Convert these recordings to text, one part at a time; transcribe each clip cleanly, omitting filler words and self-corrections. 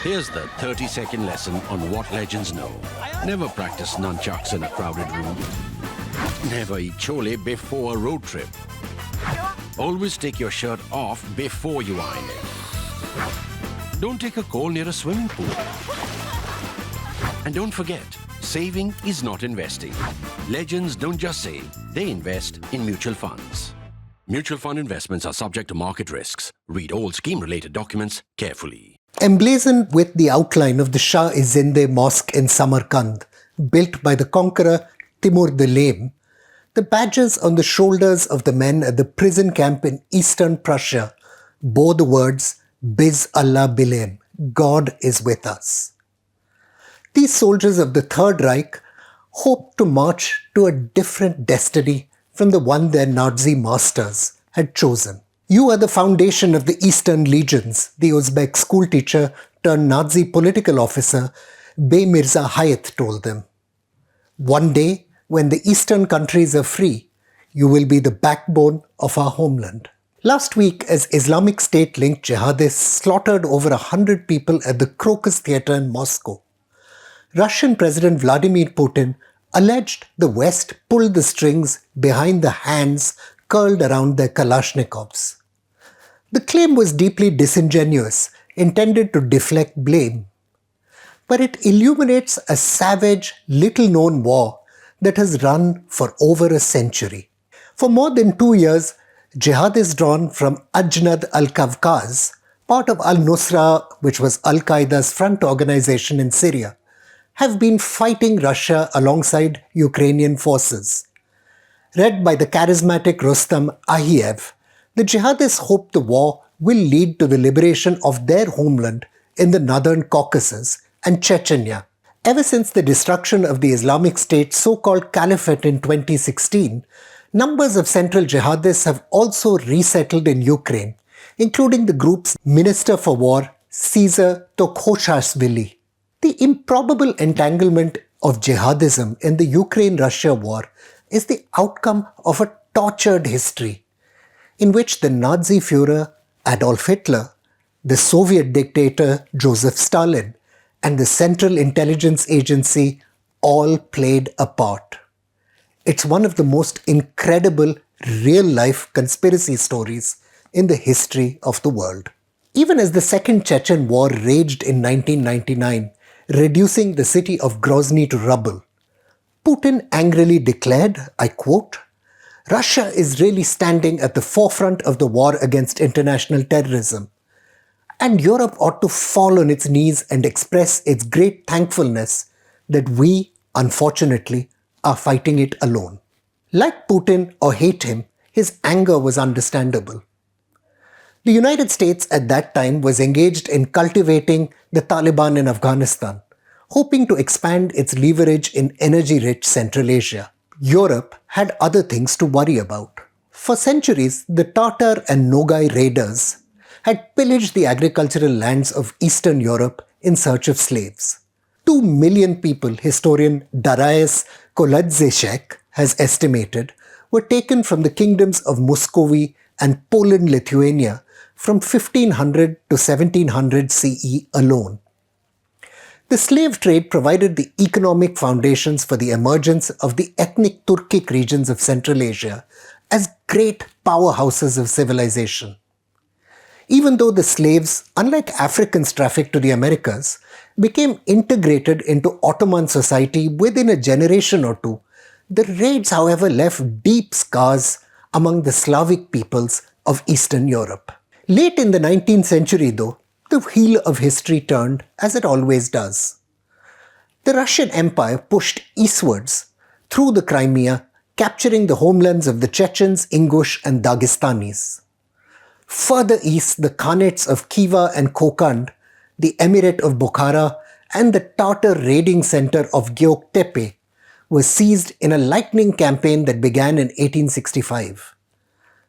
Here's the 30-second lesson on what legends know. Never practice nunchucks in a crowded room. Never eat chole before a road trip. Always take your shirt off before you iron it. Don't take a call near a swimming pool. And don't forget, saving is not investing. Legends don't just save, they invest in mutual funds. Mutual fund investments are subject to market risks. Read all scheme-related documents carefully. Emblazoned with the outline of the Shah-e-Zinde Mosque in Samarkand, built by the conqueror Timur the Lame, the badges on the shoulders of the men at the prison camp in eastern Prussia bore the words, Biz Allah Bilem, God is with us. These soldiers of the Third Reich hoped to march to a different destiny from the one their Nazi masters had chosen. You are the foundation of the Eastern Legions, the Uzbek schoolteacher turned Nazi political officer Bey Mirza Hayat told them. One day, when the Eastern countries are free, you will be the backbone of our homeland. Last week, as Islamic State-linked jihadists slaughtered over 100 people at the Crocus Theatre in Moscow, Russian President Vladimir Putin alleged the West pulled the strings behind the hands curled around their Kalashnikovs. The claim was deeply disingenuous, intended to deflect blame. But it illuminates a savage, little-known war that has run for over a century. For more than 2 years, jihadists drawn from Ajnad al-Kavkaz, part of al-Nusra, which was Al-Qaeda's front organization in Syria, have been fighting Russia alongside Ukrainian forces. Led by the charismatic Rustam Ahiev, the jihadists hope the war will lead to the liberation of their homeland in the northern Caucasus and Chechnya. Ever since the destruction of the Islamic State's so-called caliphate in 2016, numbers of central jihadists have also resettled in Ukraine, including the group's Minister for War, Caesar Tokhoshashvili. The improbable entanglement of jihadism in the Ukraine-Russia war is the outcome of a tortured history, in which the Nazi Führer Adolf Hitler, the Soviet dictator Joseph Stalin, and the Central Intelligence Agency all played a part. It's one of the most incredible real-life conspiracy stories in the history of the world. Even as the Second Chechen War raged in 1999, reducing the city of Grozny to rubble, Putin angrily declared, I quote, Russia is really standing at the forefront of the war against international terrorism, and Europe ought to fall on its knees and express its great thankfulness that we, unfortunately, are fighting it alone. Like Putin or hate him, his anger was understandable. The United States at that time was engaged in cultivating the Taliban in Afghanistan, hoping to expand its leverage in energy-rich Central Asia. Europe had other things to worry about. For centuries, the Tatar and Nogai raiders had pillaged the agricultural lands of Eastern Europe in search of slaves. 2 million people, historian Darius Koladzejczak has estimated, were taken from the kingdoms of Muscovy and Poland-Lithuania from 1500 to 1700 CE alone. The slave trade provided the economic foundations for the emergence of the ethnic Turkic regions of Central Asia as great powerhouses of civilization. Even though the slaves, unlike Africans trafficked to the Americas, became integrated into Ottoman society within a generation or two, the raids, however, left deep scars among the Slavic peoples of Eastern Europe. Late in the 19th century, though, the wheel of history turned as it always does. The Russian Empire pushed eastwards through the Crimea, capturing the homelands of the Chechens, Ingush and Dagestanis. Further east, the Khanates of Khiva and Kokand, the Emirate of Bukhara and the Tatar raiding center of Göktepe were seized in a lightning campaign that began in 1865.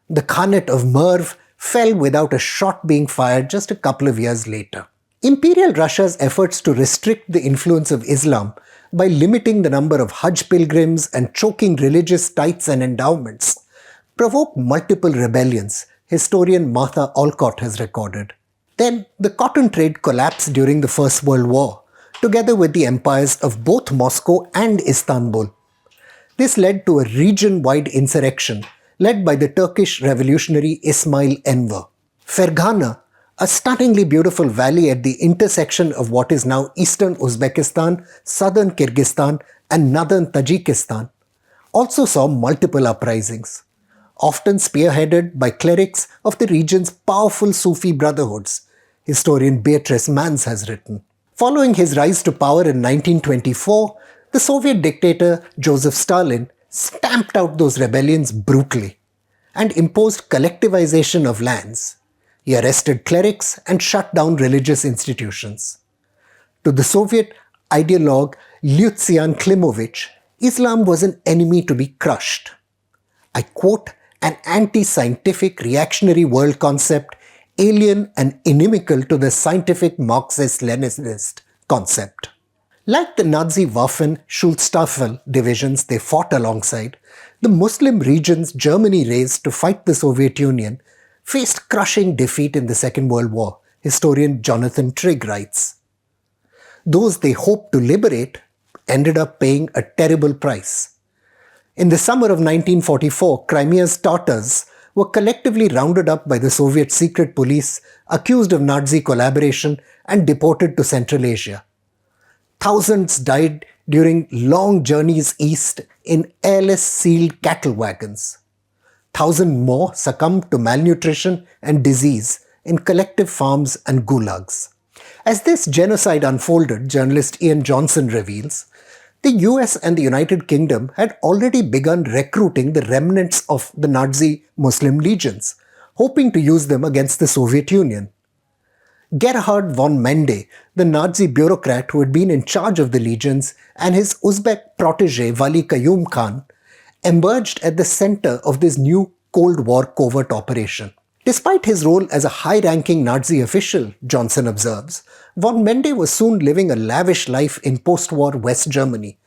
The Khanate of Merv fell without a shot being fired just a couple of years later. Imperial Russia's efforts to restrict the influence of Islam by limiting the number of Hajj pilgrims and choking religious tithes and endowments provoked multiple rebellions, historian Martha Alcott has recorded. Then the cotton trade collapsed during the First World War, together with the empires of both Moscow and Istanbul. This led to a region-wide insurrection led by the Turkish revolutionary Ismail Enver. Fergana, a stunningly beautiful valley at the intersection of what is now eastern Uzbekistan, southern Kyrgyzstan, and northern Tajikistan, also saw multiple uprisings, often spearheaded by clerics of the region's powerful Sufi brotherhoods, historian Beatrice Mans has written. Following his rise to power in 1924, the Soviet dictator Joseph Stalin stamped out those rebellions brutally and imposed collectivization of lands. He arrested clerics and shut down religious institutions. To the Soviet ideologue Lucian Klimovich, Islam was an enemy to be crushed. I quote, an anti-scientific reactionary world concept alien and inimical to the scientific Marxist-Leninist concept. Like the Nazi Waffen-Schutzstaffel divisions they fought alongside, the Muslim regions Germany raised to fight the Soviet Union faced crushing defeat in the Second World War, historian Jonathan Trigg writes. Those they hoped to liberate ended up paying a terrible price. In the summer of 1944, Crimea's Tatars were collectively rounded up by the Soviet secret police, accused of Nazi collaboration, and deported to Central Asia. Thousands died during long journeys east in airless sealed cattle wagons. Thousands more succumbed to malnutrition and disease in collective farms and gulags. As this genocide unfolded, journalist Ian Johnson reveals, the US and the United Kingdom had already begun recruiting the remnants of the Nazi Muslim legions, hoping to use them against the Soviet Union. Gerhard von Mende, the Nazi bureaucrat who had been in charge of the legions, and his Uzbek protege Vali Qayyum Khan, emerged at the center of this new Cold War covert operation. Despite his role as a high-ranking Nazi official, Johnson observes, von Mende was soon living a lavish life in post-war West Germany,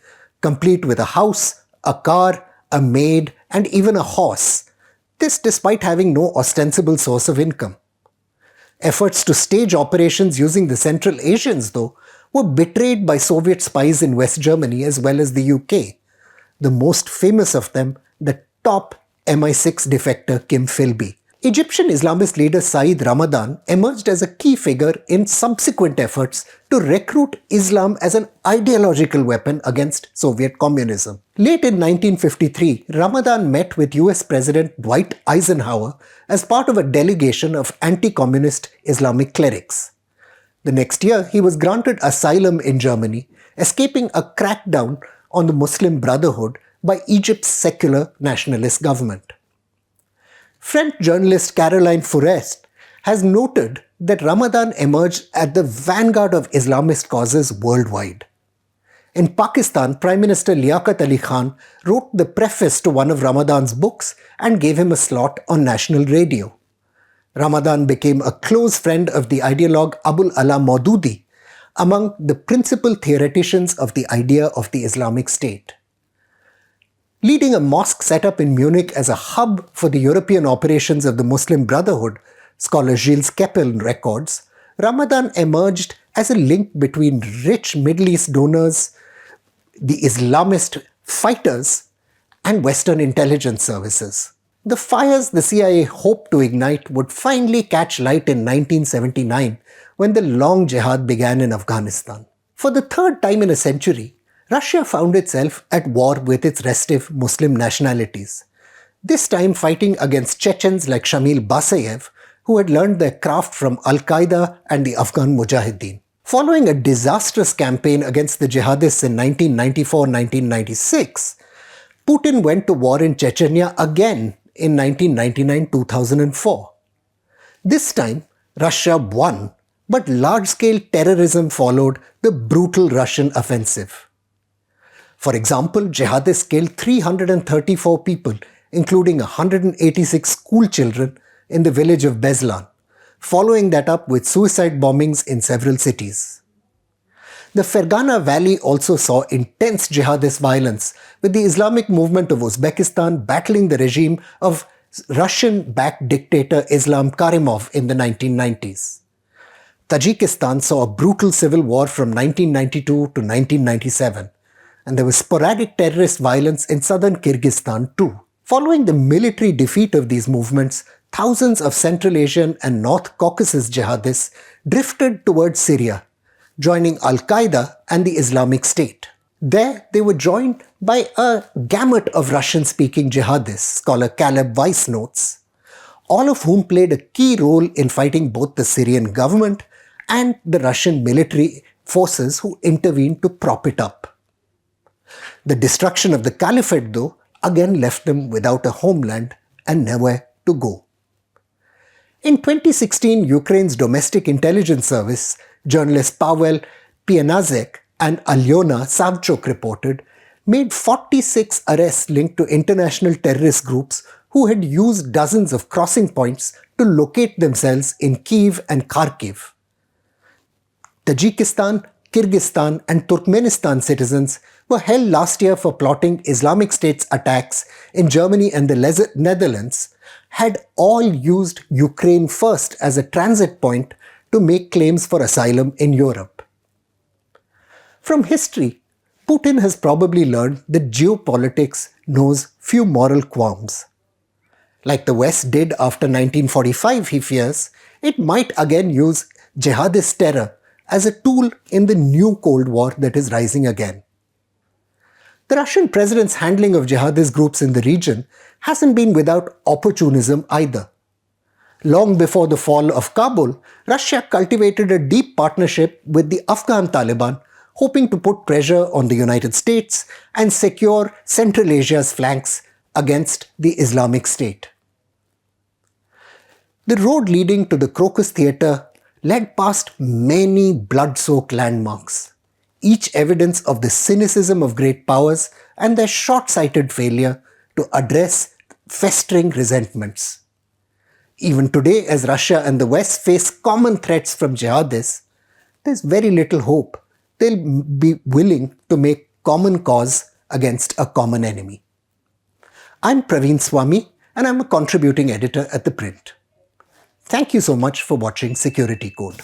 complete with a house, a car, a maid, and even a horse. This despite having no ostensible source of income. Efforts to stage operations using the Central Asians, though, were betrayed by Soviet spies in West Germany as well as the UK. The most famous of them, the top MI6 defector Kim Philby. Egyptian Islamist leader Saeed Ramadan emerged as a key figure in subsequent efforts to recruit Islam as an ideological weapon against Soviet communism. Late in 1953, Ramadan met with US President Dwight Eisenhower as part of a delegation of anti-communist Islamic clerics. The next year, he was granted asylum in Germany, escaping a crackdown on the Muslim Brotherhood by Egypt's secular nationalist government. French journalist Caroline Fourest has noted that Ramadan emerged at the vanguard of Islamist causes worldwide. In Pakistan, Prime Minister Liaquat Ali Khan wrote the preface to one of Ramadan's books and gave him a slot on national radio. Ramadan became a close friend of the ideologue Abul Ala Maududi, among the principal theoreticians of the idea of the Islamic State. Leading a mosque set up in Munich as a hub for the European operations of the Muslim Brotherhood, scholar Gilles Keppel records, Ramadan emerged as a link between rich Middle East donors, the Islamist fighters, and Western intelligence services. The fires the CIA hoped to ignite would finally catch light in 1979 when the long jihad began in Afghanistan. For the third time in a century, Russia found itself at war with its restive Muslim nationalities, this time fighting against Chechens like Shamil Basayev, who had learned their craft from Al-Qaeda and the Afghan Mujahideen. Following a disastrous campaign against the jihadists in 1994-1996, Putin went to war in Chechnya again in 1999-2004. This time, Russia won, but large-scale terrorism followed the brutal Russian offensive. For example, jihadists killed 334 people, including 186 school children in the village of Beslan, following that up with suicide bombings in several cities. The Fergana Valley also saw intense jihadist violence, with the Islamic movement of Uzbekistan battling the regime of Russian-backed dictator Islam Karimov in the 1990s. Tajikistan saw a brutal civil war from 1992 to 1997, and there was sporadic terrorist violence in southern Kyrgyzstan too. Following the military defeat of these movements, thousands of Central Asian and North Caucasus jihadists drifted towards Syria, joining Al-Qaeda and the Islamic State. There, they were joined by a gamut of Russian-speaking jihadists, scholar Caleb Weiss notes, all of whom played a key role in fighting both the Syrian government and the Russian military forces who intervened to prop it up. The destruction of the caliphate, though, again left them without a homeland and nowhere to go. In 2016, Ukraine's domestic intelligence service, journalists Pavel Pianazek and Alyona Savchuk reported, made 46 arrests linked to international terrorist groups who had used dozens of crossing points to locate themselves in Kyiv and Kharkiv. Tajikistan, Kyrgyzstan and Turkmenistan citizens were held last year for plotting Islamic State's attacks in Germany and the Netherlands, had all used Ukraine first as a transit point to make claims for asylum in Europe. From history, Putin has probably learned that geopolitics knows few moral qualms. Like the West did after 1945, he fears, it might again use jihadist terror as a tool in the new Cold War that is rising again. The Russian president's handling of jihadist groups in the region hasn't been without opportunism either. Long before the fall of Kabul, Russia cultivated a deep partnership with the Afghan Taliban, hoping to put pressure on the United States and secure Central Asia's flanks against the Islamic State. The road leading to the Crocus Theatre led past many blood-soaked landmarks, each evidence of the cynicism of great powers and their short-sighted failure to address festering resentments. Even today, as Russia and the West face common threats from jihadists, there's very little hope they'll be willing to make common cause against a common enemy. I'm Praveen Swami, and I'm a contributing editor at ThePrint. Thank you so much for watching Security Code.